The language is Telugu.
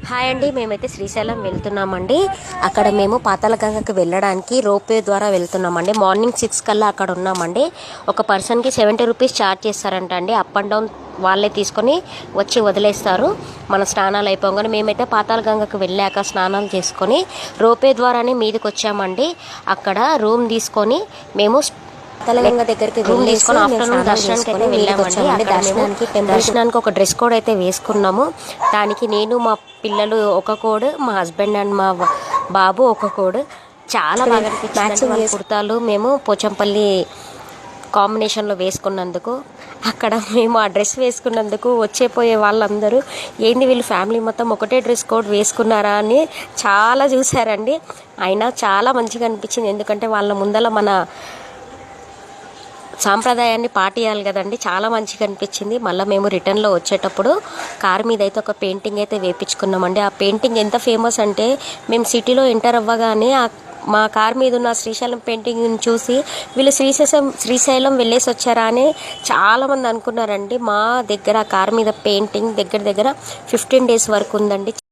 హాయ్ అండి, మేమైతే శ్రీశైలం వెళ్తున్నామండి. అక్కడ మేము పాతాళగంగకి వెళ్ళడానికి రోప్వే ద్వారా వెళ్తున్నామండి. మార్నింగ్ 6 కల్లా అక్కడ ఉన్నామండి. ఒక పర్సన్కి 70 రూపీస్ ఛార్జ్ చేస్తారంట అండి. అప్ అండ్ డౌన్ వాళ్ళే తీసుకొని వచ్చి వదిలేస్తారు మన స్నానాలు అయిపోగానే. మేమైతే పాతాళగంగకి వెళ్ళాక స్నానాలు చేసుకొని రోప్వే ద్వారానే మీదకి వచ్చామండి. అక్కడ రూమ్ తీసుకొని మేము పాతాళగంగ దగ్గరికి రూమ్ తీసుకొని ఆఫ్టర్నూన్ దర్శనానికి అయితే వెళ్ళామండి. దర్శనానికి ఒక డ్రెస్ కోడ్ అయితే వేసుకున్నాము. దానికి నేను, మా పిల్లలు ఒక కోడ్, మా హస్బెండ్ అండ్ మా బాబు ఒక కోడ్. చాలా బాగా అనిపించింది. కుర్తాలు మేము పోచంపల్లి కాంబినేషన్లో వేసుకున్నందుకు, అక్కడ మేము ఆ డ్రెస్ వేసుకున్నందుకు వచ్చేపోయే వాళ్ళందరూ ఏంది వీళ్ళు ఫ్యామిలీ మొత్తం ఒకటే డ్రెస్ కోడ్ వేసుకున్నారా అని చాలా చూసారండి. అయినా చాలా మంచిగా అనిపించింది. ఎందుకంటే వాళ్ళ ముందల మన సాంప్రదాయాన్ని పాటియాలి కదండి. చాలా మంచిగా అనిపించింది. మళ్ళీ మేము రిటర్న్లో వచ్చేటప్పుడు కార్ మీద అయితే ఒక పెయింటింగ్ అయితే వేయించుకున్నామండి. ఆ పెయింటింగ్ ఎంత ఫేమస్ అంటే, మేము సిటీలో ఎంటర్ అవ్వగానే మా కార్ మీద ఉన్న శ్రీశైలం పెయింటింగ్ని చూసి వీళ్ళు శ్రీశైలం వెళ్ళేసి వచ్చారా అని చాలామంది అనుకున్నారండి. మా దగ్గర కార్ మీద పెయింటింగ్ దగ్గర 15 days వరకు ఉందండి.